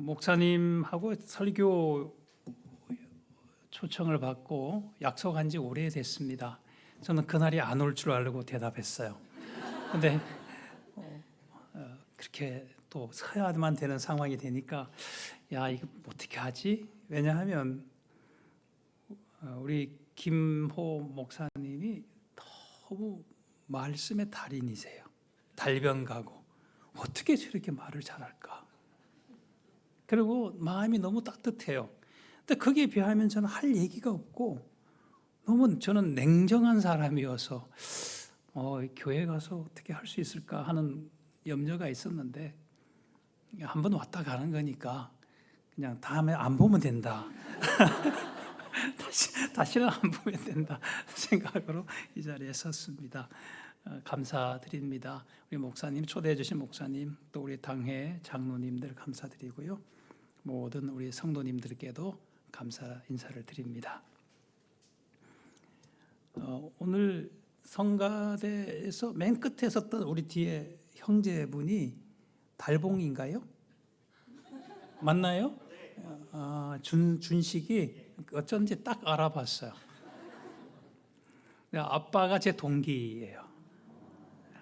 목사님하고 설교 초청을 받고 약속한 지 오래됐습니다. 저는 그날이 안 올 줄 알고 대답했어요. 근데 그렇게 또 서야만 되는 상황이 되니까 야, 이거 어떻게 하지? 왜냐하면 우리 김호 목사님이 너무 말씀의 달인이세요. 달변가고 어떻게 저렇게 말을 잘할까? 그리고 마음이 너무 따뜻해요. 근데 거기에 비하면 저는 할 얘기가 없고 너무 저는 냉정한 사람이어서 교회 가서 어떻게 할 수 있을까 하는 염려가 있었는데 한번 왔다 가는 거니까 그냥 다음에 안 보면 된다. 다시는 안 보면 된다 생각으로 이 자리에 섰습니다. 감사드립니다. 우리 목사님, 초대해 주신 목사님, 또 우리 당회 장로님들 감사드리고요. 모든 우리 성도님들께도 감사 인사를 드립니다. 오늘 성가대에서 맨 끝에 섰던 우리 뒤에 형제분이 달봉인가요? 맞나요? 준식이 어쩐지 딱 알아봤어요. 아빠가 제 동기예요.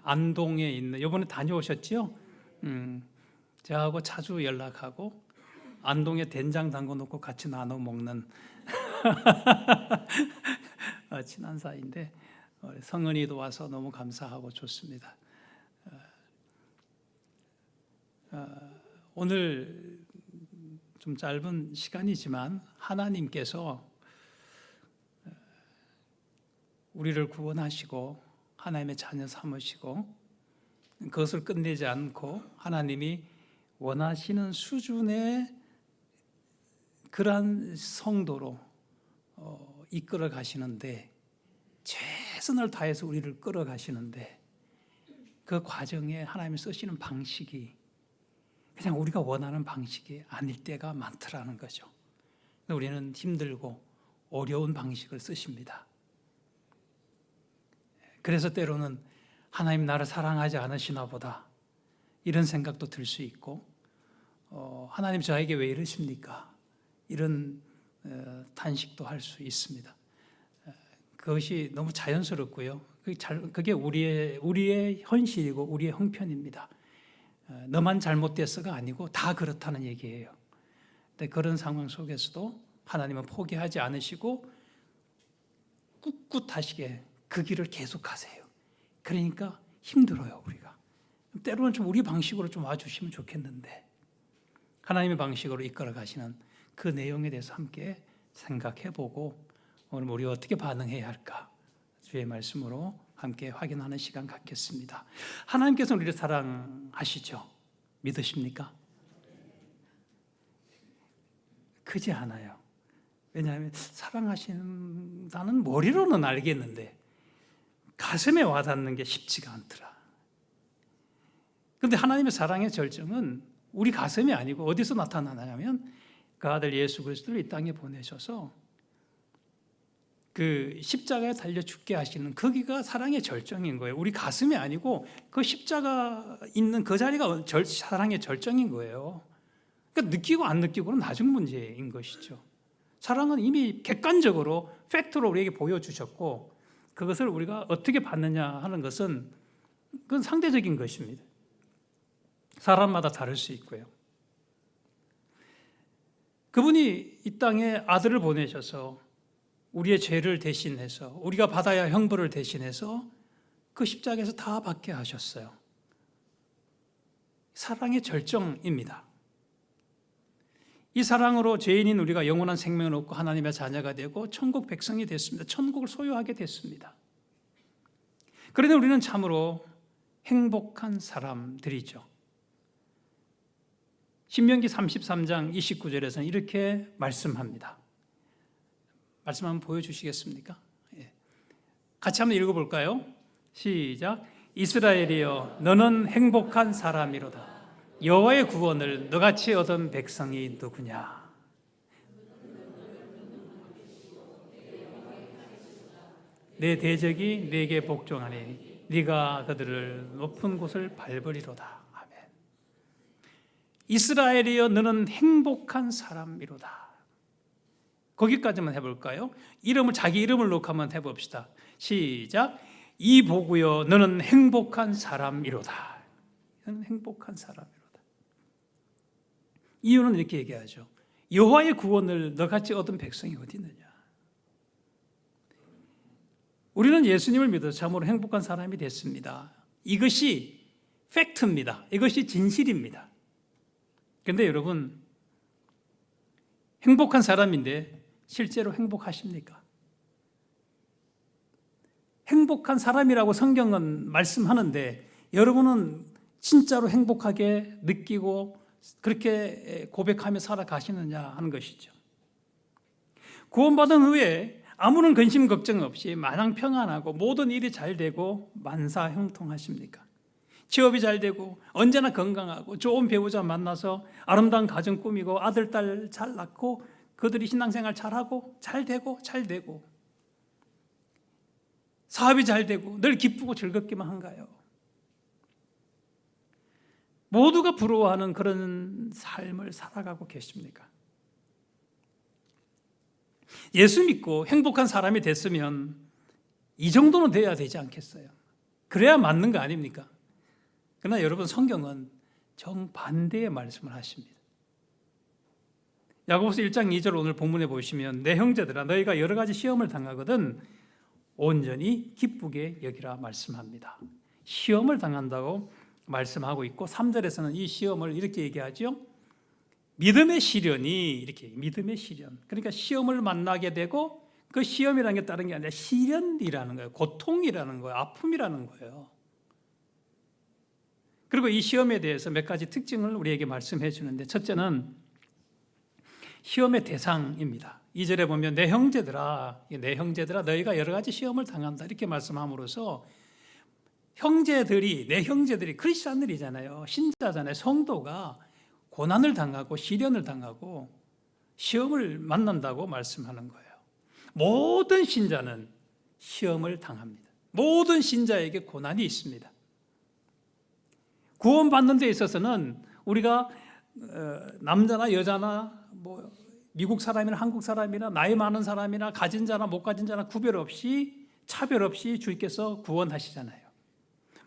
안동에 있는, 이번에 다녀오셨죠? 저하고 자주 연락하고 안동에 된장 담궈 놓고 같이 나눠 먹는 친한 사이인데 성은이도 와서 너무 감사하고 좋습니다. 오늘 좀 짧은 시간이지만 하나님께서 우리를 구원하시고 하나님의 자녀 삼으시고 그것을 끝내지 않고 하나님이 원하시는 수준의 그러한 성도로 이끌어 가시는데 최선을 다해서 우리를 끌어 가시는데 그 과정에 하나님이 쓰시는 방식이 그냥 우리가 원하는 방식이 아닐 때가 많더라는 거죠. 우리는 힘들고 어려운 방식을 쓰십니다. 그래서 때로는 하나님 나를 사랑하지 않으시나 보다 이런 생각도 들 수 있고 하나님 저에게 왜 이러십니까? 이런 탄식도 할 수 있습니다. 그것이 너무 자연스럽고요. 그게 우리의 현실이고 우리의 형편입니다. 너만 잘못됐어가 아니고 다 그렇다는 얘기예요. 근데 그런 상황 속에서도 하나님은 포기하지 않으시고 꿋꿋하시게 그 길을 계속하세요. 그러니까 힘들어요, 우리가. 때로는 좀 우리 방식으로 좀 와주시면 좋겠는데 하나님의 방식으로 이끌어 가시는 그 내용에 대해서 함께 생각해보고 오늘 우리 어떻게 반응해야 할까 주의 말씀으로 함께 확인하는 시간 갖겠습니다. 하나님께서 우리를 사랑하시죠? 믿으십니까? 크지 않아요. 왜냐하면 사랑하신다는 머리로는 알겠는데 가슴에 와닿는 게 쉽지가 않더라. 그런데 하나님의 사랑의 절정은 우리 가슴이 아니고 어디서 나타나냐면 그 아들 예수 그리스도를 이 땅에 보내셔서 그 십자가에 달려 죽게 하시는 거기가 사랑의 절정인 거예요. 우리 가슴이 아니고 그 십자가 있는 그 자리가 사랑의 절정인 거예요. 그러니까 느끼고 안 느끼고는 나중 문제인 것이죠. 사랑은 이미 객관적으로 팩트로 우리에게 보여주셨고 그것을 우리가 어떻게 받느냐 하는 것은 그건 상대적인 것입니다. 사람마다 다를 수 있고요. 그분이 이 땅에 아들을 보내셔서 우리의 죄를 대신해서 우리가 받아야 할 형벌을 대신해서 그 십자가에서 다 받게 하셨어요. 사랑의 절정입니다. 이 사랑으로 죄인인 우리가 영원한 생명을 얻고 하나님의 자녀가 되고 천국 백성이 됐습니다. 천국을 소유하게 됐습니다. 그런데 우리는 참으로 행복한 사람들이죠. 신명기 33장 29절에서는 이렇게 말씀합니다. 말씀 한번 보여주시겠습니까? 같이 한번 읽어볼까요? 시작. 이스라엘이여 너는 행복한 사람이로다. 여호와의 구원을 너같이 얻은 백성이 누구냐? 내 대적이 네게 복종하니 네가 그들을 높은 곳을 밟으리로다. 아멘. 이스라엘이여 너는 행복한 사람이로다. 거기까지만 해볼까요? 자기 이름을 놓고 한번 해봅시다. 시작. 이보구여 너는 행복한 사람이로다. 너는 행복한 사람이로다. 이유는 이렇게 얘기하죠. 여호와의 구원을 너같이 얻은 백성이 어디 있느냐. 우리는 예수님을 믿어서 참으로 행복한 사람이 됐습니다. 이것이 팩트입니다. 이것이 진실입니다. 그런데 여러분, 행복한 사람인데 실제로 행복하십니까? 행복한 사람이라고 성경은 말씀하는데 여러분은 진짜로 행복하게 느끼고 그렇게 고백하며 살아가시느냐 하는 것이죠. 구원받은 후에 아무런 근심 걱정 없이 마냥 평안하고 모든 일이 잘 되고 만사형통하십니까? 취업이 잘 되고 언제나 건강하고 좋은 배우자 만나서 아름다운 가정 꾸미고 아들, 딸 잘 낳고 그들이 신앙생활 잘하고 잘 되고 사업이 잘 되고 늘 기쁘고 즐겁기만 한가요? 모두가 부러워하는 그런 삶을 살아가고 계십니까? 예수 믿고 행복한 사람이 됐으면 이 정도는 돼야 되지 않겠어요? 그래야 맞는 거 아닙니까? 그러나 여러분, 성경은 정반대의 말씀을 하십니다. 야고보서 1장 2절 오늘 본문에 보시면 내 형제들아 너희가 여러 가지 시험을 당하거든 온전히 기쁘게 여기라 말씀합니다. 시험을 당한다고 말씀하고 있고 3절에서는 이 시험을 이렇게 얘기하죠. 믿음의 시련이 이렇게 믿음의 시련. 그러니까 시험을 만나게 되고 그 시험이라는 게 다른 게 아니라 시련이라는 거예요. 고통이라는 거예요. 아픔이라는 거예요. 그리고 이 시험에 대해서 몇 가지 특징을 우리에게 말씀해 주는데 첫째는 시험의 대상입니다. 2절에 보면 내 형제들아 너희가 여러 가지 시험을 당한다 이렇게 말씀함으로써 내 형제들이 크리스찬들이잖아요. 신자잖아요. 성도가 고난을 당하고 시련을 당하고 시험을 만난다고 말씀하는 거예요. 모든 신자는 시험을 당합니다. 모든 신자에게 고난이 있습니다. 구원받는 데 있어서는 우리가 남자나 여자나 미국 사람이나 한국 사람이나 나이 많은 사람이나 가진 자나 못 가진 자나 구별 없이 차별 없이 주께서 구원하시잖아요.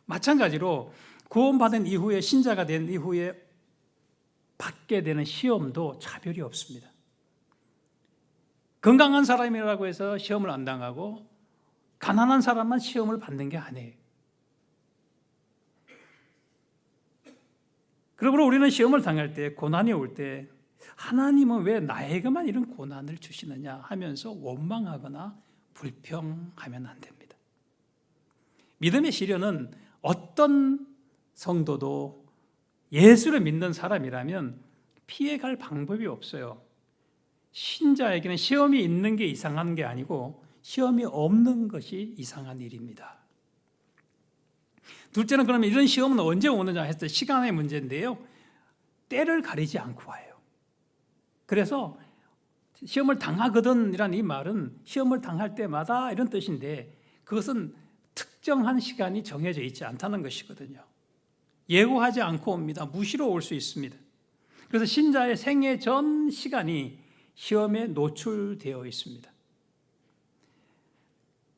마찬가지로 구원받은 이후에 신자가 된 이후에 받게 되는 시험도 차별이 없습니다. 건강한 사람이라고 해서 시험을 안 당하고 가난한 사람만 시험을 받는 게 아니에요. 그러므로 우리는 시험을 당할 때 고난이 올 때 하나님은 왜 나에게만 이런 고난을 주시느냐 하면서 원망하거나 불평하면 안 됩니다. 믿음의 시련은 어떤 성도도 예수를 믿는 사람이라면 피해갈 방법이 없어요. 신자에게는 시험이 있는 게 이상한 게 아니고 시험이 없는 것이 이상한 일입니다. 둘째는 그러면 이런 시험은 언제 오느냐 했을 때 시간의 문제인데요. 때를 가리지 않고 와요. 그래서 시험을 당하거든 이란 이 말은 시험을 당할 때마다 이런 뜻인데 그것은 특정한 시간이 정해져 있지 않다는 것이거든요. 예고하지 않고 옵니다. 무시로 올 수 있습니다. 그래서 신자의 생애 전 시간이 시험에 노출되어 있습니다.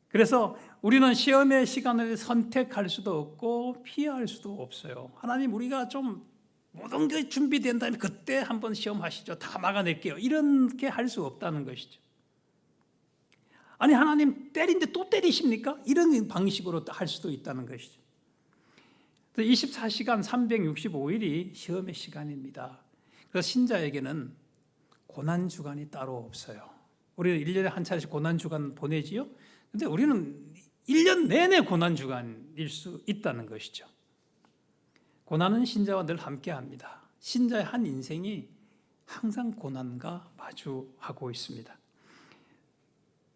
그래서 우리는 시험의 시간을 선택할 수도 없고 피할 수도 없어요. 하나님 우리가 좀 모든 게 준비된다면 그때 한번 시험하시죠. 다 막아낼게요. 이렇게 할 수 없다는 것이죠. 아니 하나님 때린데 또 때리십니까? 이런 방식으로 할 수도 있다는 것이죠. 24시간 365일이 시험의 시간입니다. 그래서 신자에게는 고난주간이 따로 없어요. 우리는 1년에 한 차례씩 고난주간 보내지요. 근데 우리는 1년 내내 고난주간일 수 있다는 것이죠. 고난은 신자와 늘 함께합니다. 신자의 한 인생이 항상 고난과 마주하고 있습니다.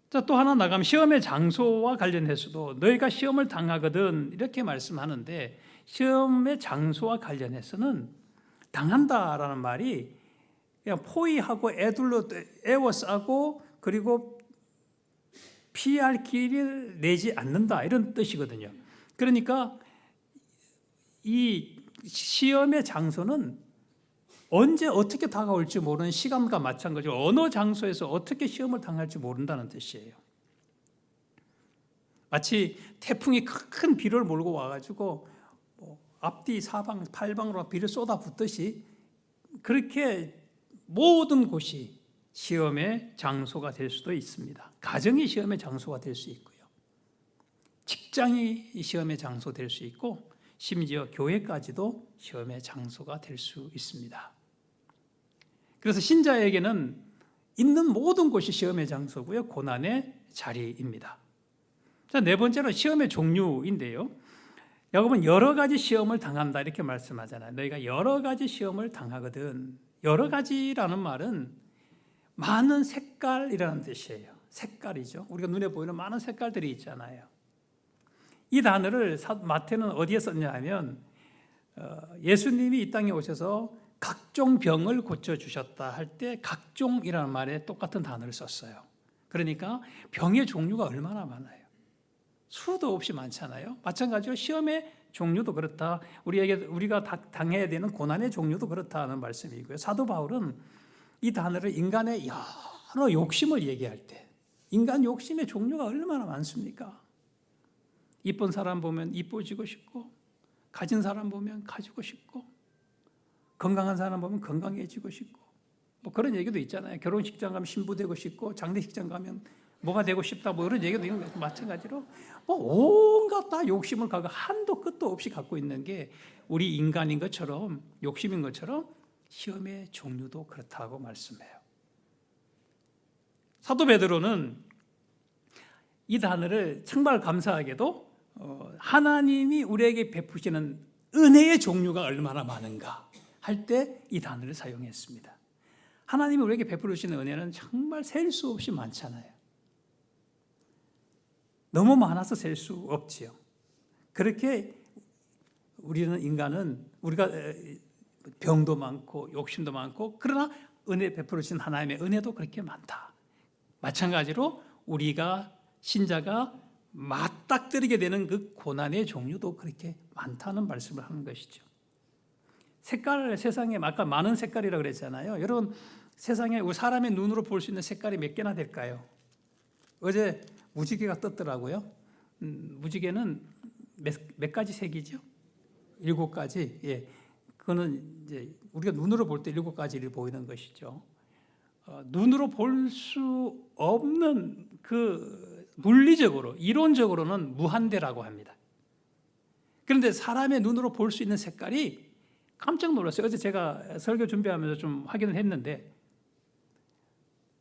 자, 또 하나 나가면 시험의 장소와 관련해서도 너희가 시험을 당하거든 이렇게 말씀하는데 시험의 장소와 관련해서는 당한다라는 말이 그냥 포위하고 애워싸고 그리고 피할 길을 내지 않는다 이런 뜻이거든요. 그러니까 이 시험의 장소는 언제 어떻게 다가올지 모르는 시간과 마찬가지로 어느 장소에서 어떻게 시험을 당할지 모른다는 뜻이에요. 마치 태풍이 큰 비를 몰고 와가지고 앞뒤 사방 팔방으로 비를 쏟아붓듯이 그렇게 모든 곳이 시험의 장소가 될 수도 있습니다. 가정이 시험의 장소가 될 수 있고요. 직장이 시험의 장소 될 수 있고 심지어 교회까지도 시험의 장소가 될 수 있습니다. 그래서 신자에게는 있는 모든 곳이 시험의 장소고요. 고난의 자리입니다. 자, 네 번째로 시험의 종류인데요. 야곱은 여러 가지 시험을 당한다 이렇게 말씀하잖아요. 너희가 여러 가지 시험을 당하거든. 여러 가지라는 말은 많은 색깔이라는 뜻이에요. 색깔이죠. 우리가 눈에 보이는 많은 색깔들이 있잖아요. 이 단어를 마태는 어디에 썼냐 하면 예수님이 이 땅에 오셔서 각종 병을 고쳐주셨다 할 때 각종이라는 말에 똑같은 단어를 썼어요. 그러니까 병의 종류가 얼마나 많아요. 수도 없이 많잖아요. 마찬가지로 시험의 종류도 그렇다. 우리가 당해야 되는 고난의 종류도 그렇다는 말씀이고요. 사도 바울은 이 단어를 인간의 여러 욕심을 얘기할 때 인간 욕심의 종류가 얼마나 많습니까? 이쁜 사람 보면 이뻐지고 싶고 가진 사람 보면 가지고 싶고 건강한 사람 보면 건강해지고 싶고 뭐 그런 얘기도 있잖아요. 결혼식장 가면 신부 되고 싶고 장례식장 가면 뭐가 되고 싶다 뭐 이런 얘기도 있는 것 마찬가지로 뭐 온갖 다 욕심을 갖고 한도 끝도 없이 갖고 있는 게 우리 인간인 것처럼 욕심인 것처럼 시험의 종류도 그렇다고 말씀해요. 사도 베드로는 이 단어를 정말 감사하게도 하나님이 우리에게 베푸시는 은혜의 종류가 얼마나 많은가 할 때 이 단어를 사용했습니다. 하나님이 우리에게 베풀으시는 은혜는 정말 셀 수 없이 많잖아요. 너무 많아서 셀 수 없지요. 그렇게 우리는 인간은 우리가 병도 많고 욕심도 많고 그러나 은혜 베풀으신 하나님의 은혜도 그렇게 많다. 마찬가지로 우리가 신자가 맞닥뜨리게 되는 그 고난의 종류도 그렇게 많다는 말씀을 하는 것이죠. 세상에 아까 많은 색깔이라고 그랬잖아요. 여러분 세상에 사람의 눈으로 볼 수 있는 색깔이 몇 개나 될까요? 어제 무지개가 떴더라고요. 무지개는 몇 가지 색이죠? 7가지. 예, 그거는 이제 우리가 눈으로 볼 때 7가지를 보이는 것이죠. 눈으로 볼 수 없는 그 물리적으로 이론적으로는 무한대라고 합니다. 그런데 사람의 눈으로 볼 수 있는 색깔이 깜짝 놀랐어요. 어제 제가 설교 준비하면서 좀 확인을 했는데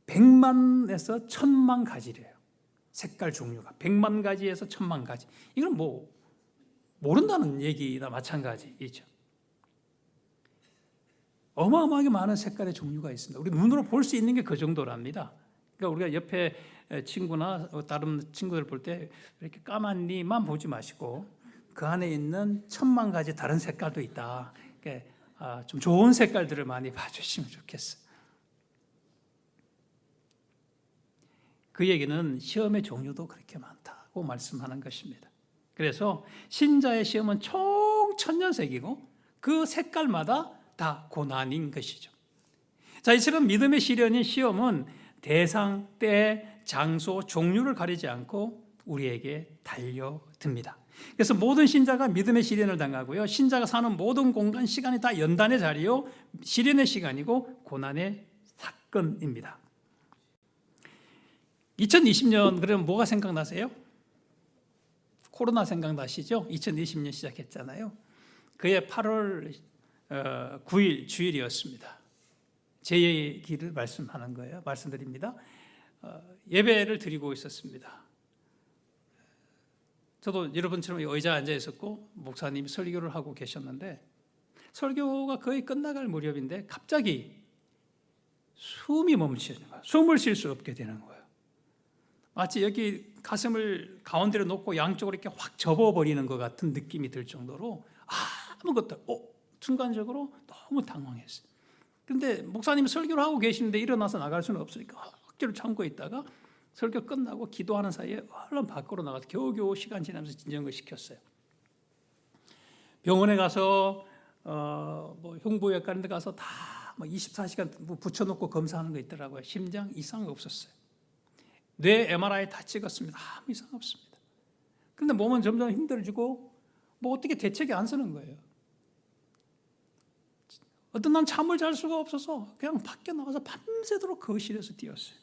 100만에서 1000만 가지래요. 색깔 종류가 100만 가지에서 1000만 가지. 이건 뭐 모른다는 얘기나 마찬가지이죠. 어마어마하게 많은 색깔의 종류가 있습니다. 우리 눈으로 볼 수 있는 게 그 정도랍니다. 그러니까 우리가 옆에 친구나 다른 친구들 볼 때 이렇게 까만 니만 보지 마시고 그 안에 있는 1000만 가지 다른 색깔도 있다. 그러니까 좀 좋은 색깔들을 많이 봐주시면 좋겠어요. 그 얘기는 시험의 종류도 그렇게 많다고 말씀하는 것입니다. 그래서 신자의 시험은 총 천년색이고 그 색깔마다 다 고난인 것이죠. 자, 이처럼 믿음의 시련인 시험은 대상, 때, 장소, 종류를 가리지 않고 우리에게 달려듭니다. 그래서 모든 신자가 믿음의 시련을 당하고요. 신자가 사는 모든 공간, 시간이 다 연단의 자리요, 시련의 시간이고 고난의 사건입니다. 2020년 그러면 뭐가 생각나세요? 코로나 생각나시죠? 2020년 시작했잖아요. 그해 8월 9일 주일이었습니다. 제 얘기를 말씀하는 거예요. 말씀드립니다. 예배를 드리고 있었습니다. 저도 여러분처럼 의자에 앉아 있었고 목사님이 설교를 하고 계셨는데 설교가 거의 끝나갈 무렵인데 갑자기 숨이 멈추는 거예요. 숨을 쉴 수 없게 되는 거예요. 마치 여기 가슴을 가운데로 놓고 양쪽으로 이렇게 확 접어버리는 것 같은 느낌이 들 정도로 아무것도 순간적으로 너무 당황했어요. 그런데 목사님이 설교를 하고 계시는데 일어나서 나갈 수는 없으니까 억지로 참고 있다가 설교 끝나고 기도하는 사이에 얼른 밖으로 나가서 겨우겨우 시간 지나면서 진정을 시켰어요. 병원에 가서 뭐 흉부외과 이런 데 가서 다 24시간 뭐 붙여놓고 검사하는 거 있더라고요. 심장 이상 없었어요. 뇌 MRI 다 찍었습니다. 아무 이상 없습니다. 그런데 몸은 점점 힘들어지고 뭐 어떻게 대책이 안 서는 거예요. 어떤 날 잠을 잘 수가 없어서 그냥 밖에 나가서 밤새도록 거실에서 뛰었어요.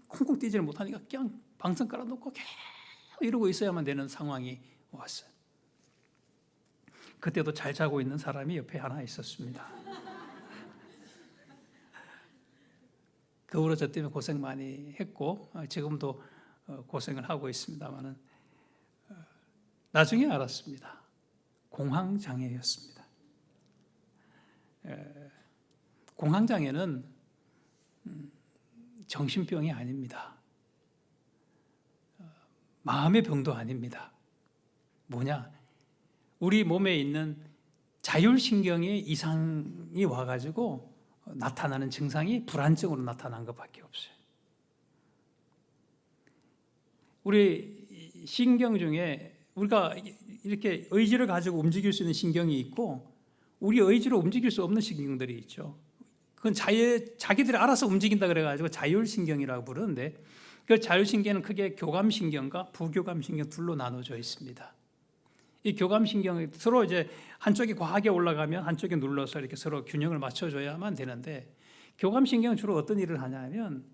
쿵쿵 뛰지를 못하니까 그냥 방석 깔아놓고 계속 이러고 있어야만 되는 상황이 왔어요. 그때도 잘 자고 있는 사람이 옆에 하나 있었습니다. 그 후로 저 때문에 고생 많이 했고 지금도 고생을 하고 있습니다만은 나중에 알았습니다. 공황장애였습니다. 공황장애는 정신병이 아닙니다. 마음의 병도 아닙니다. 뭐냐? 우리 몸에 있는 자율신경의 이상이 와가지고 나타나는 증상이 불안증으로 나타난 것밖에 없어요. 우리 신경 중에 우리가 이렇게 의지를 가지고 움직일 수 있는 신경이 있고 우리 의지로 움직일 수 없는 신경들이 있죠. 그건 자기들이 알아서 움직인다 그래가지고 자율신경이라고 부르는데 그 자율신경은 크게 교감신경과 부교감신경 둘로 나눠져 있습니다. 이 교감신경이 서로 이제 한쪽이 과하게 올라가면 한쪽이 눌러서 이렇게 서로 균형을 맞춰줘야만 되는데 교감신경은 주로 어떤 일을 하냐면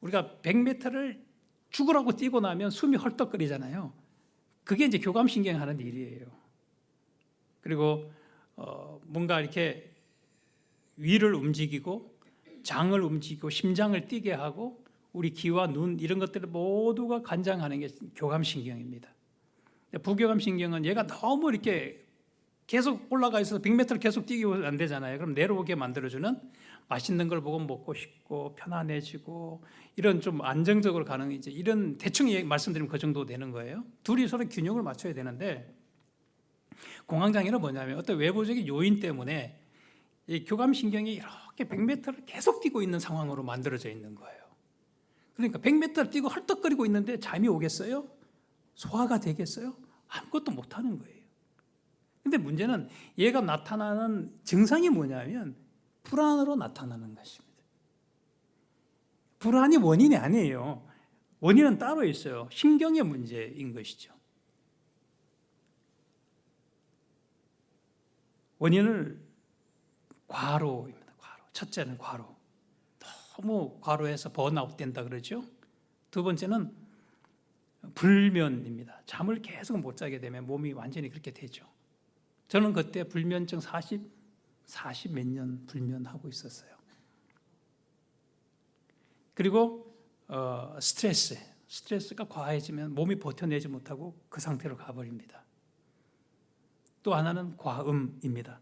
우리가 100m를 죽으라고 뛰고 나면 숨이 헐떡거리잖아요. 그게 이제 교감신경이 하는 일이에요. 그리고 뭔가 이렇게 위를 움직이고 장을 움직이고 심장을 뛰게 하고 우리 귀와 눈 이런 것들을 모두가 관장하는 게 교감신경입니다. 부교감신경은 얘가 너무 이렇게 계속 올라가 있어서 100m를 계속 뛰기 안 되잖아요. 그럼 내려오게 만들어주는 맛있는 걸 보고 먹고 싶고 편안해지고 이런 좀 안정적으로 가는 이제 이런 대충 말씀드리면 그 정도 되는 거예요. 둘이 서로 균형을 맞춰야 되는데 공황장애는 뭐냐면 어떤 외부적인 요인 때문에 이 교감신경이 이렇게 100m를 계속 뛰고 있는 상황으로 만들어져 있는 거예요. 그러니까 100m를 뛰고 헐떡거리고 있는데 잠이 오겠어요? 소화가 되겠어요? 아무것도 못하는 거예요. 근데 문제는 얘가 나타나는 증상이 뭐냐면 불안으로 나타나는 것입니다. 불안이 원인이 아니에요. 원인은 따로 있어요. 신경의 문제인 것이죠. 원인을 과로입니다. 과로. 첫째는 과로. 너무 과로해서 번아웃 된다 그러죠. 두 번째는 불면입니다. 잠을 계속 못 자게 되면 몸이 완전히 그렇게 되죠. 저는 그때 불면증 40 몇 년 불면하고 있었어요. 그리고 스트레스가 과해지면 몸이 버텨내지 못하고 그 상태로 가버립니다. 또 하나는 과음입니다.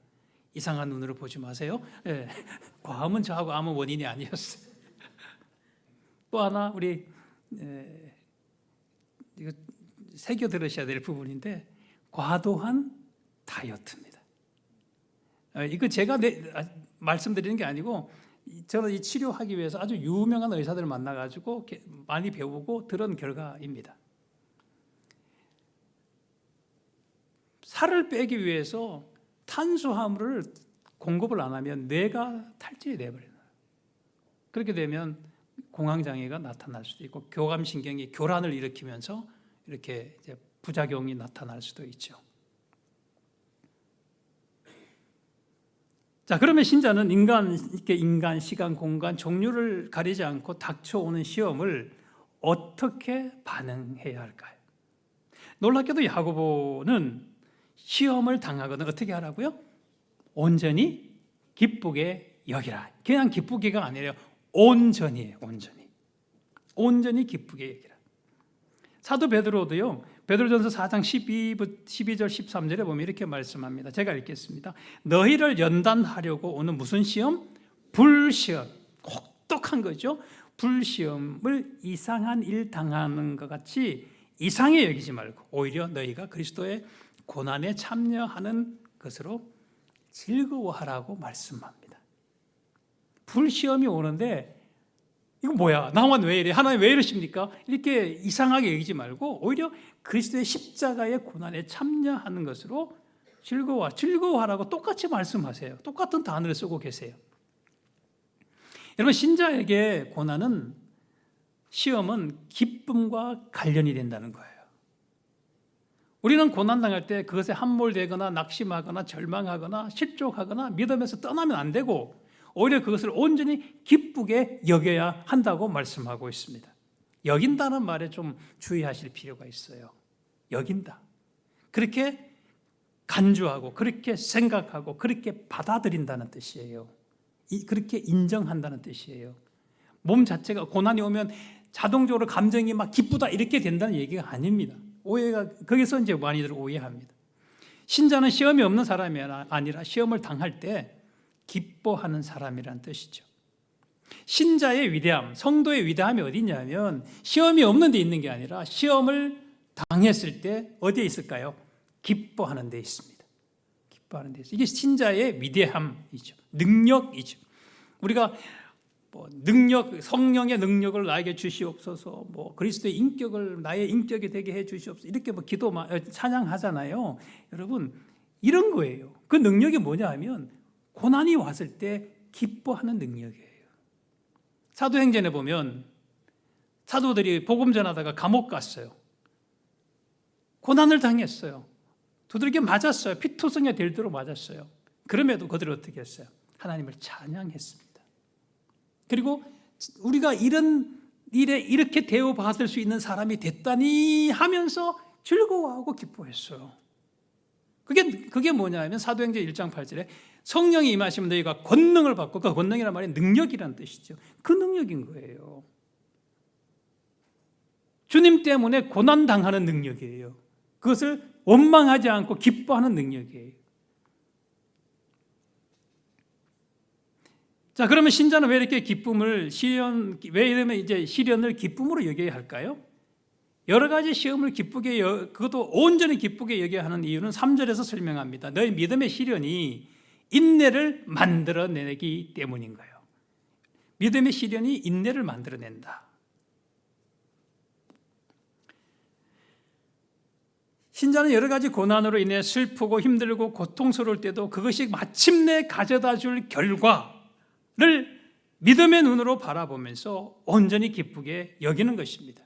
이상한 눈으로 보지 마세요. 네, 과음은 저하고 아무 원인이 아니었어요. 또 하나 우리 이거 새겨 들으셔야 될 부분인데 과도한 다이어트입니다. 이거 제가 말씀드리는 게 아니고 저는 이 치료하기 위해서 아주 유명한 의사들을 만나가지고 많이 배우고 들은 결과입니다. 살을 빼기 위해서 탄수화물을 공급을 안 하면 뇌가 탈진이 돼버려요. 그렇게 되면 공황장애가 나타날 수도 있고 교감신경이 교란을 일으키면서 이렇게 이제 부작용이 나타날 수도 있죠. 자, 그러면 신자는 인간, 시간, 공간, 종류를 가리지 않고 닥쳐오는 시험을 어떻게 반응해야 할까요? 놀랍게도 야고보는 시험을 당하거든 어떻게 하라고요? 온전히 기쁘게 여기라. 그냥 기쁘게가 아니라 온전히예요. 온전히 기쁘게 여기라. 사도 베드로도요. 베드로전서 4장 12절 13절에 보면 이렇게 말씀합니다. 제가 읽겠습니다. 너희를 연단하려고 오는 무슨 시험? 불시험. 혹독한 거죠. 불시험을 이상한 일 당하는 것 같이 이상히 여기지 말고 오히려 너희가 그리스도의 고난에 참여하는 것으로 즐거워하라고 말씀합니다. 불시험이 오는데 이거 뭐야? 나만 왜 이래? 하나님 왜 이러십니까? 이렇게 이상하게 여기지 말고 오히려 그리스도의 십자가의 고난에 참여하는 것으로 즐거워하라고 똑같이 말씀하세요. 똑같은 단어를 쓰고 계세요. 여러분, 신자에게 고난은, 시험은 기쁨과 관련이 된다는 거예요. 우리는 고난당할 때 그것에 함몰되거나 낙심하거나 절망하거나 실족하거나 믿음에서 떠나면 안 되고, 오히려 그것을 온전히 기쁘게 여겨야 한다고 말씀하고 있습니다. 여긴다는 말에 좀 주의하실 필요가 있어요. 여긴다. 그렇게 간주하고, 그렇게 생각하고, 그렇게 받아들인다는 뜻이에요. 그렇게 인정한다는 뜻이에요. 몸 자체가 고난이 오면 자동적으로 감정이 막 기쁘다 이렇게 된다는 얘기가 아닙니다. 오해가, 거기서 이제 많이들 오해합니다. 신자는 시험이 없는 사람이 아니라 시험을 당할 때 기뻐하는 사람이라는 뜻이죠. 신자의 위대함, 성도의 위대함이 어디냐면 시험이 없는 데 있는 게 아니라 시험을 당했을 때 어디에 있을까요? 기뻐하는 데 있습니다. 기뻐하는 데 있어요. 이게 신자의 위대함이죠. 능력이죠. 우리가 능력, 성령의 능력을 나에게 주시옵소서, 그리스도의 인격을 나의 인격이 되게 해 주시옵소서, 이렇게 기도 찬양하잖아요. 여러분, 이런 거예요. 그 능력이 뭐냐 하면 고난이 왔을 때 기뻐하는 능력이에요. 사도행전에 보면 사도들이 복음 전하다가 감옥 갔어요. 고난을 당했어요. 두들겨 맞았어요. 피투성이 될 대로 맞았어요. 그럼에도 그들이 어떻게 했어요? 하나님을 찬양했습니다. 그리고 우리가 이런 일에 이렇게 대우받을 수 있는 사람이 됐다니 하면서 즐거워하고 기뻐했어요. 그게 뭐냐 하면 사도행전 1장 8절에 성령이 임하시면 너희가 권능을 받고, 그 권능이란 말이 능력이라는 뜻이죠. 그 능력인 거예요. 주님 때문에 고난당하는 능력이에요. 그것을 원망하지 않고 기뻐하는 능력이에요. 자, 그러면 신자는 왜 이렇게 왜 이러면 이제 시련을 기쁨으로 여겨야 할까요? 여러 가지 시험을 기쁘게, 그것도 온전히 기쁘게 여겨야 하는 이유는 3절에서 설명합니다. 너희 믿음의 시련이 인내를 만들어내기 때문인 거예요. 믿음의 시련이 인내를 만들어낸다. 신자는 여러 가지 고난으로 인해 슬프고 힘들고 고통스러울 때도 그것이 마침내 가져다 줄 결과를 믿음의 눈으로 바라보면서 온전히 기쁘게 여기는 것입니다.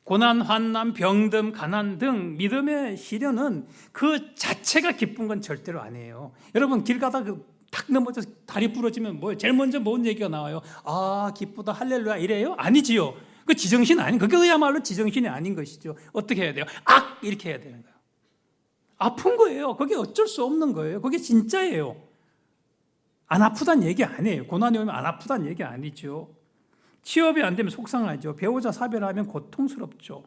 고난, 환난, 병듦, 가난 등 믿음의 시련은 그 자체가 기쁜 건 절대로 아니에요. 여러분, 길 가다가 탁 넘어져 다리 부러지면 제일 먼저 뭔 얘기가 나와요? 아, 기쁘다, 할렐루야 이래요? 아니지요. 그 지정신 그게야말로 지정신이 아닌 것이죠. 어떻게 해야 돼요? 이렇게 해야 되는 거예요. 아픈 거예요. 그게 어쩔 수 없는 거예요. 그게 진짜예요. 안 아프다는 얘기 아니에요. 고난이 오면 안 아프다는 얘기 아니죠. 취업이 안 되면 속상하죠. 배우자 사별하면 고통스럽죠.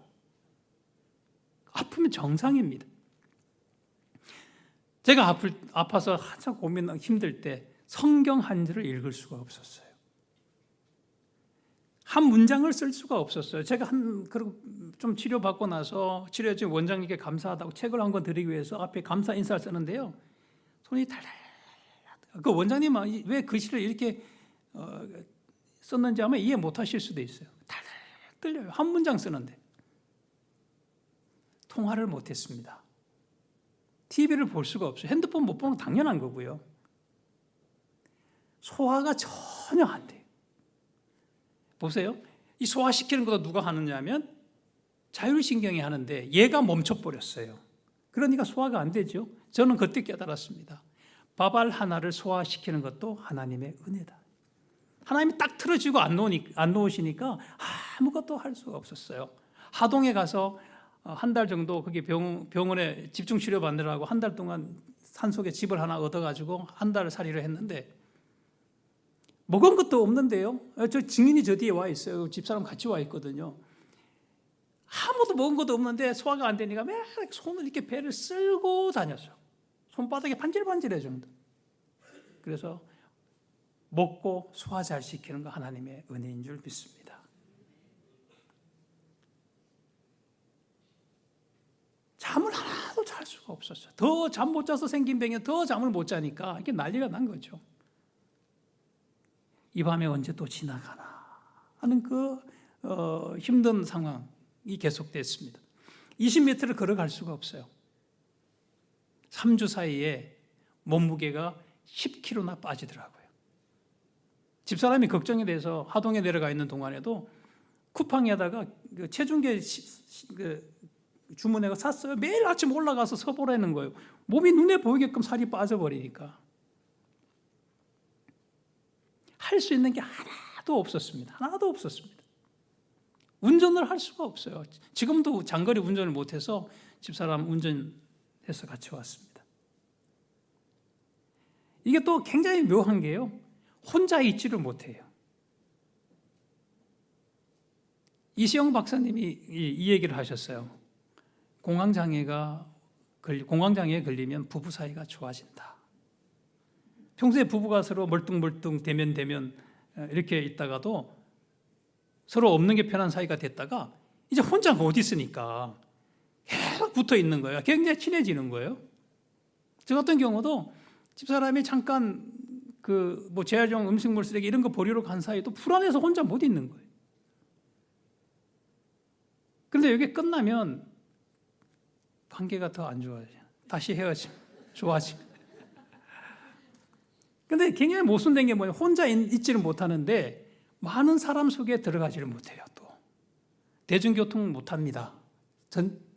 아프면 정상입니다. 제가 아파서 한참 고민하고 힘들 때 성경 한 절을 읽을 수가 없었어요. 한 문장을 쓸 수가 없었어요. 제가 좀 치료받고 나서 치료해 준 원장님께 감사하다고 책을 한 권 드리기 위해서 앞에 감사 인사를 쓰는데요. 손이 달달. 그 원장님은 왜 글씨를 이렇게 썼는지 아마 이해 못 하실 수도 있어요. 달달 떨려요. 한 문장 쓰는데. 통화를 못 했습니다. TV를 볼 수가 없어요. 핸드폰 못 보는 건 당연한 거고요. 소화가 전혀 안 돼요. 보세요. 이 소화시키는 것도 누가 하느냐 하면 자율신경이 하는데 얘가 멈춰버렸어요. 그러니까 소화가 안 되죠. 저는 그때 깨달았습니다. 밥알 하나를 소화시키는 것도 하나님의 은혜다. 하나님이 딱 틀어주고 안 놓으시니까 아무것도 할 수가 없었어요. 하동에 가서 한 달 정도 거기 병원에 집중치료 받느라고 한 달 동안 산속에 집을 하나 얻어가지고 한 달 살이를 했는데 먹은 것도 없는데요. 저 증인이 저 뒤에 와 있어요. 집사람 같이 와 있거든요. 아무도 먹은 것도 없는데 소화가 안 되니까 매일 손을 이렇게 배를 쓸고 다녔어요. 손바닥이 반질반질해 정도. 그래서 먹고 소화 잘 시키는 거 하나님의 은혜인 줄 믿습니다. 잠을 하나도 잘 수가 없었어요. 더 잠 못 자서 생긴 병에 더 잠을 못 자니까 이게 난리가 난 거죠. 이 밤에 언제 또 지나가나 하는 힘든 상황이 계속됐습니다. 20m를 걸어갈 수가 없어요. 3주 사이에 몸무게가 10kg나 빠지더라고요. 집사람이 걱정이 돼서 하동에 내려가 있는 동안에도 쿠팡에다가 그 체중계 주문해서 샀어요. 매일 아침 올라가서 서보라는 거예요. 몸이 눈에 보이게끔 살이 빠져버리니까. 할 수 있는 게 하나도 없었습니다. 하나도 없었습니다. 운전을 할 수가 없어요. 지금도 장거리 운전을 못해서 집사람 운전해서 같이 왔습니다. 이게 또 굉장히 묘한 게요. 혼자 있지를 못해요. 이시영 박사님이 이 얘기를 하셨어요. 공황장애에 걸리면 부부 사이가 좋아진다. 평소에 부부가 서로 멀뚱멀뚱 대면 이렇게 있다가도 서로 없는 게 편한 사이가 됐다가 이제 혼자 못 있으니까 계속 붙어 있는 거예요. 굉장히 친해지는 거예요. 저 같은 경우도 집사람이 잠깐 재활용 음식물 쓰레기 이런 거 버리러 간 사이에도 불안해서 혼자 못 있는 거예요. 그런데 여기 끝나면 관계가 더 안 좋아져요. 다시 헤어지고 좋아지고. 근데 굉장히 모순된 게 뭐냐면 혼자 있지를 못하는데 많은 사람 속에 들어가지를 못해요. 또 대중교통 못합니다.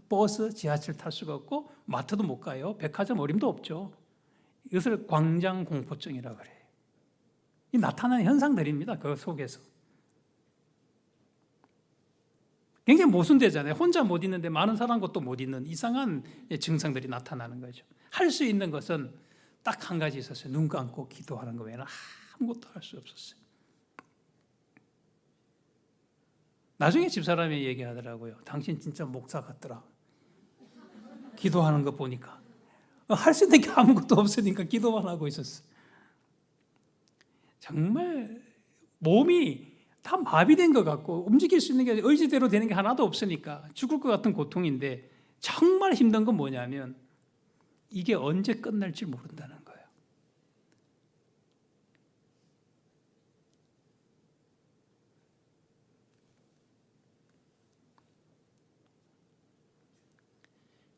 버스, 지하철 탈 수가 없고 마트도 못 가요. 백화점 어림도 없죠. 이것을 광장공포증이라고 그래요. 이 나타나는 현상들입니다. 그 속에서. 굉장히 모순되잖아요. 혼자 못 있는데 많은 사람과 또 못 있는 이상한 증상들이 나타나는 거죠. 할 수 있는 것은 딱 한 가지 있었어요. 눈 감고 기도하는 거 외에는 아무것도 할 수 없었어요. 나중에 집사람이 얘기하더라고요. 당신 진짜 목사 같더라. 기도하는 거 보니까. 할 수 있는 게 아무것도 없으니까 기도만 하고 있었어요. 정말 몸이 다 마비된 것 같고 움직일 수 있는 게 의지대로 되는 게 하나도 없으니까 죽을 것 같은 고통인데 정말 힘든 건 뭐냐면 이게 언제 끝날지 모른다는 거예요.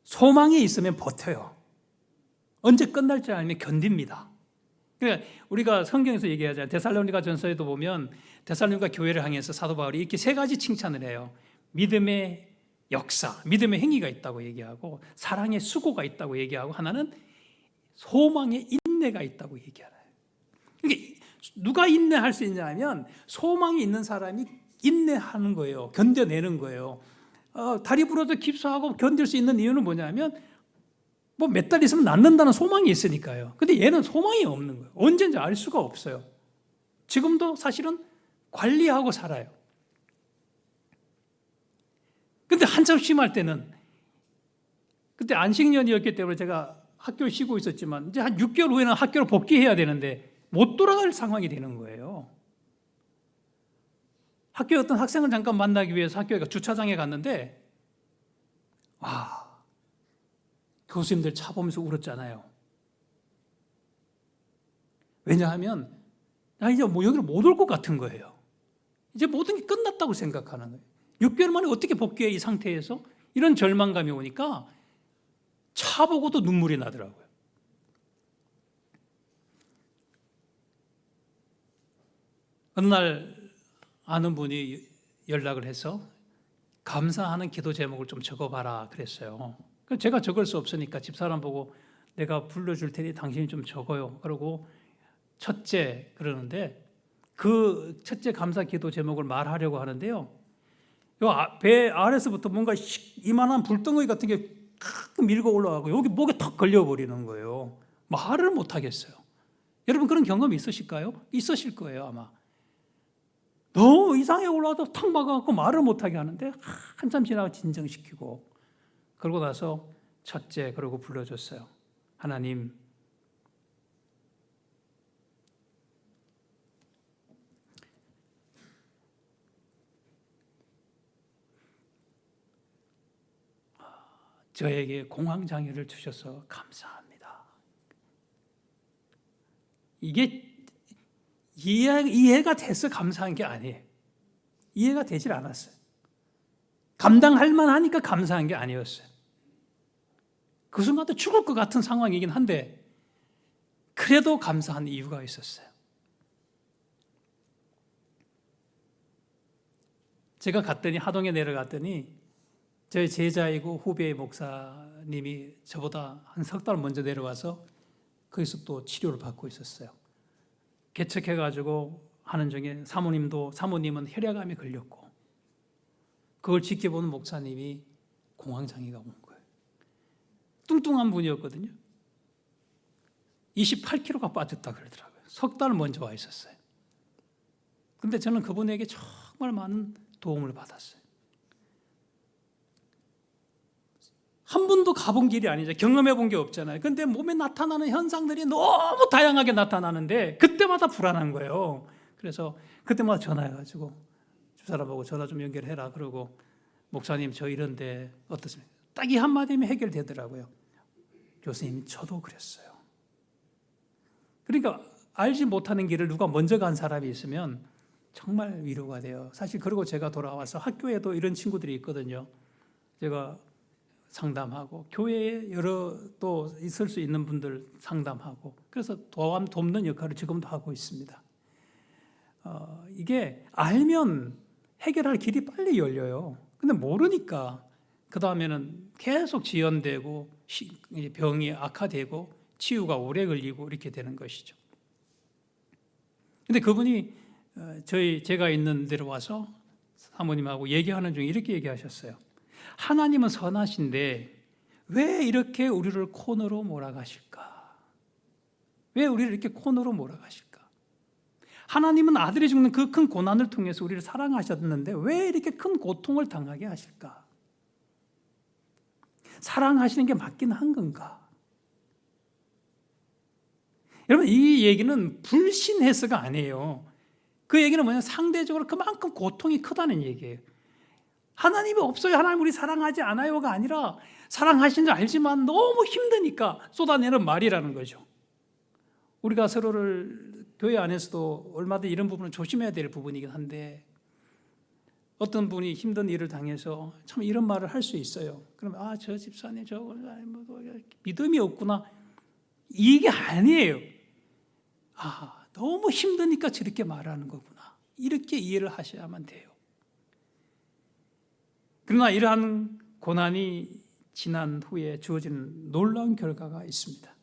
소망이 있으면 버텨요. 언제 끝날지 알면 견딥니다. 그러니까 우리가 성경에서 얘기하잖아요. 데살로니가 전서에도 보면 데살로니가 교회를 향해서 사도 바울이 이렇게 세 가지 칭찬을 해요. 믿음의 역사, 믿음의 행위가 있다고 얘기하고 사랑의 수고가 있다고 얘기하고 하나는 소망의 인내가 있다고 얘기하나요. 그러니까 누가 인내할 수 있냐 하면 소망이 있는 사람이 인내하는 거예요. 견뎌내는 거예요. 다리 부러져 깁스하고 견딜 수 있는 이유는 뭐냐면 뭐 몇 달 있으면 낫는다는 소망이 있으니까요. 근데 얘는 소망이 없는 거예요. 언제인지 알 수가 없어요. 지금도 사실은 관리하고 살아요. 근데 한참 심할 때는 그때 안식년이었기 때문에 제가 학교를 쉬고 있었지만 이제 한 6개월 후에는 학교를 복귀해야 되는데 못 돌아갈 상황이 되는 거예요. 학교에 어떤 학생을 잠깐 만나기 위해서 학교에 주차장에 갔는데 교수님들 차 보면서 울었잖아요. 왜냐하면 나 이제 여기를 못 올 것 같은 거예요. 이제 모든 게 끝났다고 생각하는 거예요. 6개월 만에 어떻게 복귀해 이 상태에서? 이런 절망감이 오니까 차 보고도 눈물이 나더라고요. 어느 날 아는 분이 연락을 해서 감사하는 기도 제목을 좀 적어봐라 그랬어요. 제가 적을 수 없으니까 집사람 보고 내가 불러줄 테니 당신이 좀 적어요. 그러고 첫째 그러는데 그 첫째 감사 기도 제목을 말하려고 하는데요. 배 아래서부터 뭔가 이만한 불덩어리 같은 게 밀고 올라가고 여기 목에 턱 걸려버리는 거예요. 말을 못 하겠어요. 여러분 그런 경험 있으실까요? 있으실 거예요 아마. 너무 이상하게 올라와서 탁 막아갖고 말을 못하게 하는데 한참 지나고 진정시키고 그러고 나서 첫째 그러고 불러줬어요. 하나님 저에게 공황장애를 주셔서 감사합니다. 이게 이해가 돼서 감사한 게 아니에요. 이해가 되질 않았어요. 감당할 만하니까 감사한 게 아니었어요. 그 순간도 죽을 것 같은 상황이긴 한데 그래도 감사한 이유가 있었어요. 제가 갔더니 하동에 내려갔더니 저희 제자이고 후배의 목사님이 저보다 한 석 달 먼저 내려와서 거기서 또 치료를 받고 있었어요. 개척해가지고 하는 중에 사모님은 혈액암에 걸렸고 그걸 지켜보는 목사님이 공황장애가 온 거예요. 뚱뚱한 분이었거든요. 28kg가 빠졌다 그러더라고요. 석 달 먼저 와 있었어요. 근데 저는 그분에게 정말 많은 도움을 받았어요. 한 번도 가본 길이 아니죠. 경험해 본 게 없잖아요. 근데 몸에 나타나는 현상들이 너무 다양하게 나타나는데 그때마다 불안한 거예요. 그래서 그때마다 전화해가지고 집사람하고 전화 좀 연결해라 그러고 목사님 저 이런데 어떻습니까? 딱 이 한마디면 해결되더라고요. 교수님 저도 그랬어요. 그러니까 알지 못하는 길을 누가 먼저 간 사람이 있으면 정말 위로가 돼요. 사실 그리고 제가 돌아와서 학교에도 이런 친구들이 있거든요. 제가 상담하고 교회에 여러 또 있을 수 있는 분들 상담하고 그래서 돕는 역할을 지금도 하고 있습니다. 이게 알면 해결할 길이 빨리 열려요. 근데 모르니까 그 다음에는 계속 지연되고 병이 악화되고 치유가 오래 걸리고 이렇게 되는 것이죠. 근데 그분이 제가 있는 데로 와서 사모님하고 얘기하는 중에 이렇게 얘기하셨어요. 하나님은 선하신데 왜 이렇게 우리를 코너로 몰아가실까? 왜 우리를 이렇게 코너로 몰아가실까? 하나님은 아들이 죽는 그 큰 고난을 통해서 우리를 사랑하셨는데 왜 이렇게 큰 고통을 당하게 하실까? 사랑하시는 게 맞긴 한 건가? 여러분 이 얘기는 불신해서가 아니에요. 그 얘기는 뭐냐면 상대적으로 그만큼 고통이 크다는 얘기예요. 하나님이 없어요. 하나님 우리 사랑하지 않아요가 아니라 사랑하신 줄 알지만 너무 힘드니까 쏟아내는 말이라는 거죠. 우리가 서로를 교회 안에서도 얼마든지 이런 부분은 조심해야 될 부분이긴 한데 어떤 분이 힘든 일을 당해서 참 이런 말을 할 수 있어요. 그러면 저 집사님 저거 믿음이 없구나. 이게 아니에요. 너무 힘드니까 저렇게 말하는 거구나. 이렇게 이해를 하셔야만 돼요. 그러나 이러한 고난이 지난 후에 주어지는 놀라운 결과가 있습니다.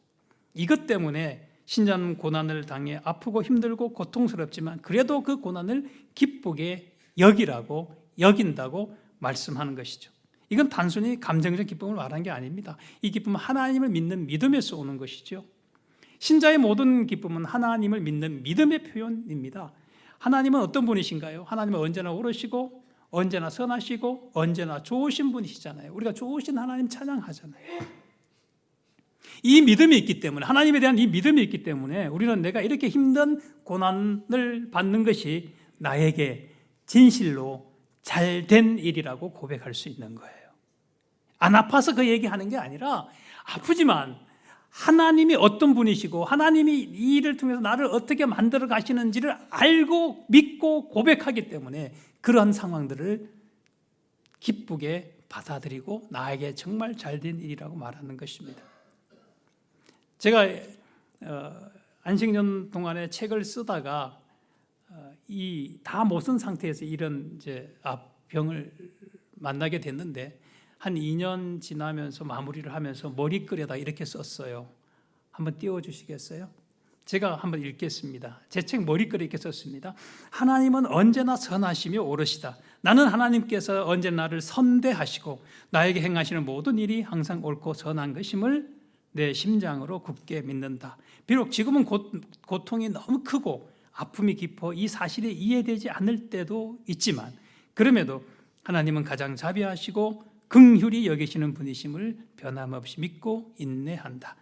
이것 때문에 신자는 고난을 당해 아프고 힘들고 고통스럽지만 그래도 그 고난을 기쁘게 여긴다고 말씀하는 것이죠. 이건 단순히 감정적 기쁨을 말한 게 아닙니다. 이 기쁨은 하나님을 믿는 믿음에서 오는 것이죠. 신자의 모든 기쁨은 하나님을 믿는 믿음의 표현입니다. 하나님은 어떤 분이신가요? 하나님은 언제나 옳으시고 언제나 선하시고 언제나 좋으신 분이시잖아요. 우리가 좋으신 하나님 찬양하잖아요. 이 믿음이 있기 때문에 하나님에 대한 이 믿음이 있기 때문에 우리는 내가 이렇게 힘든 고난을 받는 것이 나에게 진실로 잘된 일이라고 고백할 수 있는 거예요. 안 아파서 그 얘기하는 게 아니라 아프지만 하나님이 어떤 분이시고 하나님이 이 일을 통해서 나를 어떻게 만들어 가시는지를 알고 믿고 고백하기 때문에 그런 상황들을 기쁘게 받아들이고 나에게 정말 잘된 일이라고 말하는 것입니다. 제가 안식년 동안에 책을 쓰다가 이 다 못 쓴 상태에서 이런 이제 병을 만나게 됐는데 한 2년 지나면서 마무리를 하면서 머리글에다 이렇게 썼어요. 한번 띄워주시겠어요? 제가 한번 읽겠습니다. 제 책 머리글에 이렇게 썼습니다. 하나님은 언제나 선하시며 옳으시다. 나는 하나님께서 언제나 나를 선대하시고 나에게 행하시는 모든 일이 항상 옳고 선한 것임을 내 심장으로 굳게 믿는다. 비록 지금은 고통이 너무 크고 아픔이 깊어 이 사실이 이해되지 않을 때도 있지만 그럼에도 하나님은 가장 자비하시고 긍휼히 여기시는 분이심을 변함없이 믿고 인내한다.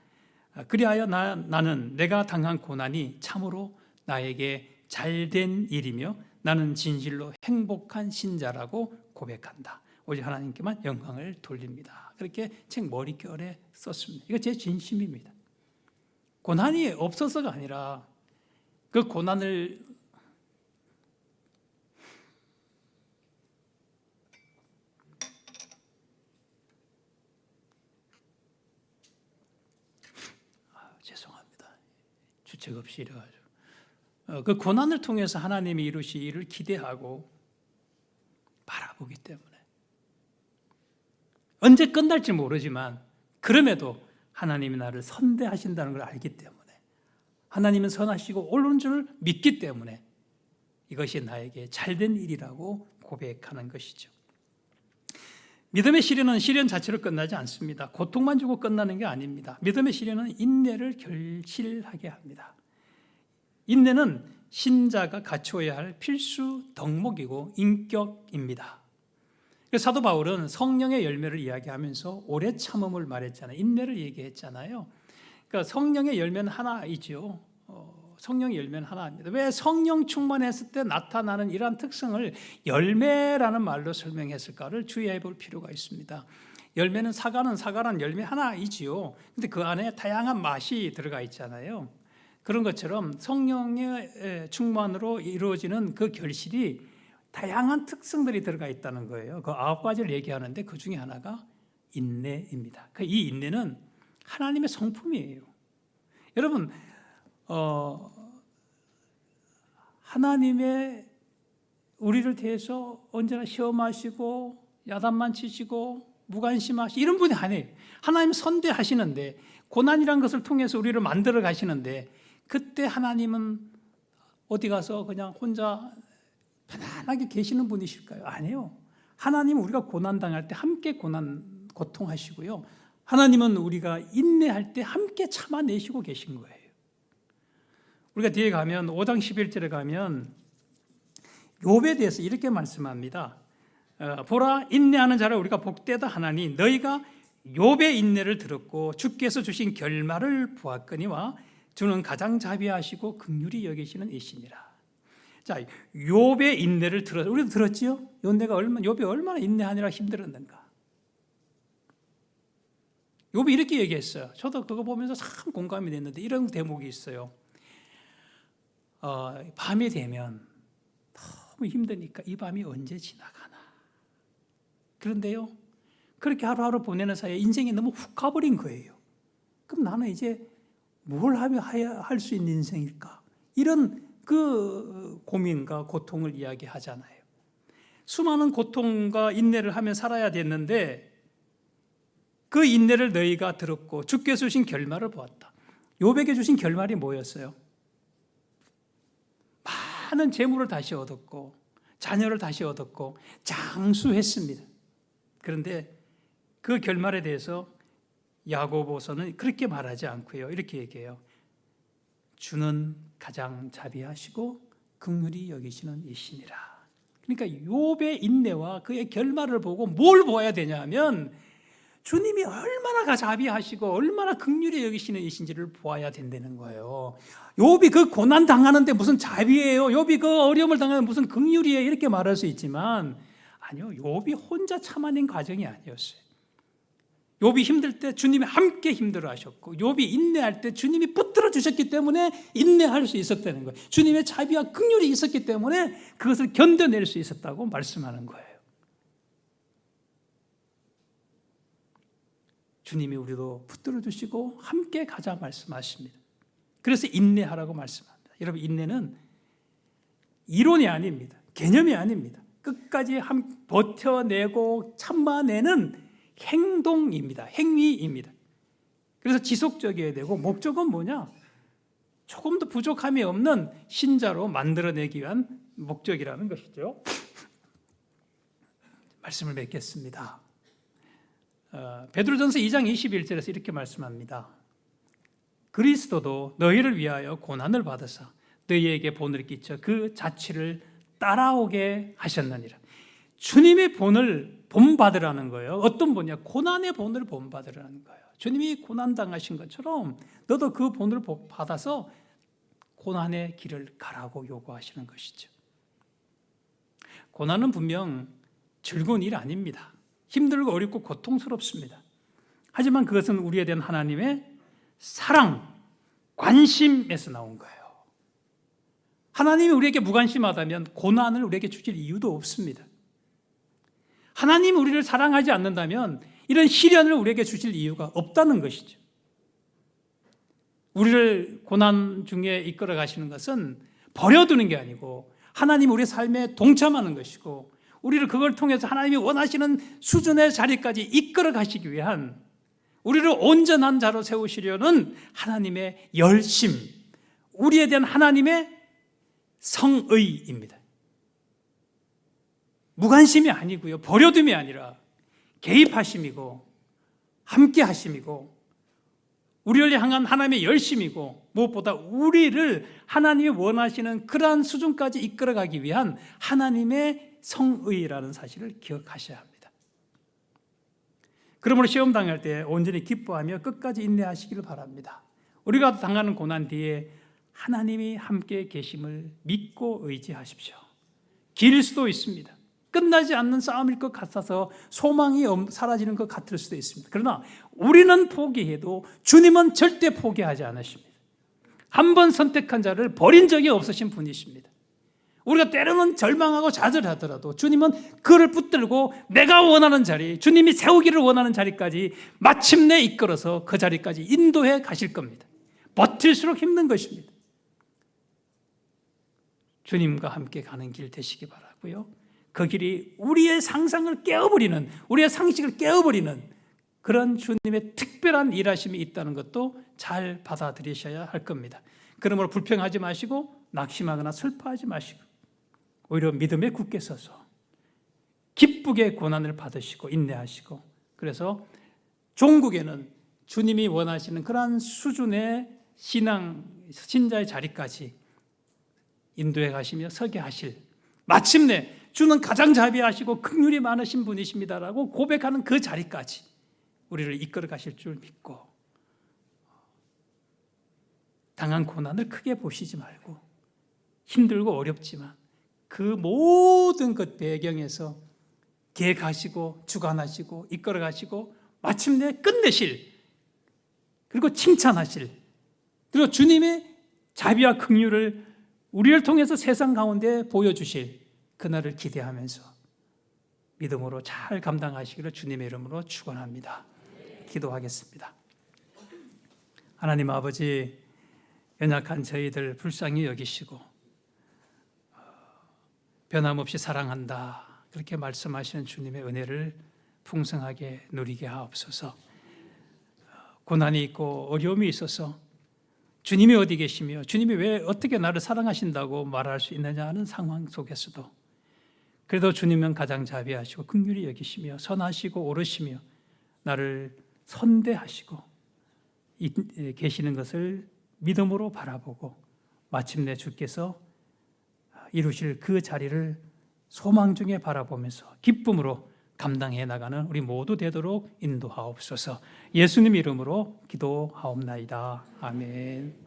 그리하여 나는 내가 당한 고난이 참으로 나에게 잘된 일이며 나는 진실로 행복한 신자라고 고백한다. 오직 하나님께만 영광을 돌립니다. 그렇게 책 머릿결에 썼습니다. 이거 제 진심입니다. 고난이 없어서가 아니라 그 고난을 가책없이 이래가지고 그 고난을 통해서 하나님이 이루실 일을 기대하고 바라보기 때문에 언제 끝날지 모르지만 그럼에도 하나님이 나를 선대하신다는 걸 알기 때문에 하나님은 선하시고 옳은 줄 믿기 때문에 이것이 나에게 잘된 일이라고 고백하는 것이죠. 믿음의 시련은 시련 자체로 끝나지 않습니다. 고통만 주고 끝나는 게 아닙니다. 믿음의 시련은 인내를 결실하게 합니다. 인내는 신자가 갖추어야 할 필수 덕목이고 인격입니다. 사도 바울은 성령의 열매를 이야기하면서 오래 참음을 말했잖아요. 인내를 얘기했잖아요. 그러니까 성령의 열매는 하나이죠. 성령의 열매는 하나입니다. 왜 성령 충만했을 때 나타나는 이러한 특성을 열매라는 말로 설명했을까를 주의해 볼 필요가 있습니다. 열매는 사과는 열매 하나이지요. 근데 그 안에 다양한 맛이 들어가 있잖아요. 그런 것처럼 성령의 충만으로 이루어지는 그 결실이 다양한 특성들이 들어가 있다는 거예요. 그 9가지를 얘기하는데 그 중에 하나가 인내입니다. 이 인내는 하나님의 성품이에요. 여러분, 하나님의 우리를 대해서 언제나 시험하시고 야단만 치시고 무관심하시고 이런 분이 아니에요. 하나님 선대하시는데 고난이란 것을 통해서 우리를 만들어 가시는데 그때 하나님은 어디 가서 그냥 혼자 편안하게 계시는 분이실까요? 아니에요. 하나님은 우리가 고난당할 때 함께 고통하시고요. 하나님은 우리가 인내할 때 함께 참아내시고 계신 거예요. 우리가 뒤에 가면 5장 11절에 가면 욥에 대해서 이렇게 말씀합니다. 보라, 인내하는 자를 우리가 복되다 하나니 너희가 욥의 인내를 들었고 주께서 주신 결말을 보았거니와 주는 가장 자비하시고 긍휼히 여기시는 이시니라. 자, 욥의 인내를 들었어요. 우리도 들었지요? 욥이 얼마나 인내하느라 힘들었는가. 욥이 이렇게 얘기했어요. 저도 그거 보면서 참 공감이 됐는데 이런 대목이 있어요. 밤이 되면 너무 힘드니까 이 밤이 언제 지나가나. 그런데요, 그렇게 하루하루 보내는 사이에 인생이 너무 훅 가버린 거예요. 그럼 나는 이제 뭘 하면 할 수 있는 인생일까? 이런 그 고민과 고통을 이야기하잖아요. 수많은 고통과 인내를 하며 살아야 됐는데 그 인내를 너희가 들었고 주께서 주신 결말을 보았다. 욥에게 주신 결말이 뭐였어요? 많은 재물을 다시 얻었고 자녀를 다시 얻었고 장수했습니다. 그런데 그 결말에 대해서 야고보서는 그렇게 말하지 않고요. 이렇게 얘기해요. 주는 가장 자비하시고 긍휼히 여기시는 이시니라. 그러니까 욥의 인내와 그의 결말을 보고 뭘 보아야 되냐면 주님이 얼마나 자비하시고 얼마나 긍휼히 여기시는 이신지를 보아야 된다는 거예요. 욥이 그 고난 당하는데 무슨 자비예요? 욥이 그 어려움을 당하는데 무슨 긍휼이에요? 이렇게 말할 수 있지만 아니요. 욥이 혼자 참아낸 과정이 아니었어요. 욥이 힘들 때 주님이 함께 힘들어 하셨고 욥이 인내할 때 주님이 붙들어 주셨기 때문에 인내할 수 있었다는 거예요. 주님의 자비와 긍휼이 있었기 때문에 그것을 견뎌낼 수 있었다고 말씀하는 거예요. 주님이 우리도 붙들어 주시고 함께 가자 말씀하십니다. 그래서 인내하라고 말씀합니다. 여러분, 인내는 이론이 아닙니다. 개념이 아닙니다. 끝까지 버텨내고 참아내는 행동입니다. 행위입니다. 그래서 지속적이어야 되고 목적은 뭐냐? 조금도 부족함이 없는 신자로 만들어내기 위한 목적이라는 것이죠. 말씀을 맺겠습니다. 베드로전서 2장 21절에서 이렇게 말씀합니다. 그리스도도 너희를 위하여 고난을 받으사 너희에게 본을 끼쳐 그 자취를 따라오게 하셨느니라. 주님의 본을 본받으라는 거예요. 어떤 본이야? 고난의 본을 본받으라는 거예요. 주님이 고난 당하신 것처럼 너도 그 본을 받아서 고난의 길을 가라고 요구하시는 것이죠. 고난은 분명 즐거운 일 아닙니다. 힘들고 어렵고 고통스럽습니다. 하지만 그것은 우리에 대한 하나님의 사랑, 관심에서 나온 거예요. 하나님이 우리에게 무관심하다면 고난을 우리에게 주실 이유도 없습니다. 하나님이 우리를 사랑하지 않는다면 이런 시련을 우리에게 주실 이유가 없다는 것이죠. 우리를 고난 중에 이끌어 가시는 것은 버려두는 게 아니고 하나님 우리 삶에 동참하는 것이고 우리를 그걸 통해서 하나님이 원하시는 수준의 자리까지 이끌어 가시기 위한 우리를 온전한 자로 세우시려는 하나님의 열심, 우리에 대한 하나님의 성의입니다. 무관심이 아니고요, 버려둠이 아니라 개입하심이고 함께 하심이고 우리를 향한 하나님의 열심이고 무엇보다 우리를 하나님이 원하시는 그러한 수준까지 이끌어가기 위한 하나님의 성의라는 사실을 기억하셔야 합니다. 그러므로 시험 당할 때 온전히 기뻐하며 끝까지 인내하시기를 바랍니다. 우리가 당하는 고난 뒤에 하나님이 함께 계심을 믿고 의지하십시오. 길 수도 있습니다. 끝나지 않는 싸움일 것 같아서 소망이 사라지는 것 같을 수도 있습니다. 그러나 우리는 포기해도 주님은 절대 포기하지 않으십니다. 한 번 선택한 자를 버린 적이 없으신 분이십니다. 우리가 때로는 절망하고 좌절하더라도 주님은 그를 붙들고 내가 원하는 자리, 주님이 세우기를 원하는 자리까지 마침내 이끌어서 그 자리까지 인도해 가실 겁니다. 버틸수록 힘든 것입니다. 주님과 함께 가는 길 되시기 바라고요. 그 길이 우리의 상상을 깨어버리는, 우리의 상식을 깨어버리는 그런 주님의 특별한 일하심이 있다는 것도 잘 받아들이셔야 할 겁니다. 그러므로 불평하지 마시고 낙심하거나 슬퍼하지 마시고 오히려 믿음에 굳게 서서 기쁘게 고난을 받으시고 인내하시고, 그래서 종국에는 주님이 원하시는 그러한 수준의 신자의 자리까지 인도해 가시며 서게 하실, 마침내 주는 가장 자비하시고 긍휼이 많으신 분이십니다라고 고백하는 그 자리까지 우리를 이끌어 가실 줄 믿고, 당한 고난을 크게 보시지 말고 힘들고 어렵지만 그 모든 것 배경에서 계획하시고 주관하시고 이끌어 가시고 마침내 끝내실, 그리고 칭찬하실, 그리고 주님의 자비와 긍휼을 우리를 통해서 세상 가운데 보여주실 그날을 기대하면서 믿음으로 잘 감당하시기를 주님의 이름으로 축원합니다. 기도하겠습니다. 하나님 아버지, 연약한 저희들 불쌍히 여기시고 변함없이 사랑한다 그렇게 말씀하시는 주님의 은혜를 풍성하게 누리게 하옵소서. 고난이 있고 어려움이 있어서 주님이 어디 계시며 주님이 왜 어떻게 나를 사랑하신다고 말할 수 있느냐 하는 상황 속에서도 그래도 주님은 가장 자비하시고 긍휼히 여기시며 선하시고 오르시며 나를 선대하시고 계시는 것을 믿음으로 바라보고 마침내 주께서 이루실 그 자리를 소망 중에 바라보면서 기쁨으로 감당해 나가는 우리 모두 되도록 인도하옵소서. 예수님 이름으로 기도하옵나이다. 아멘.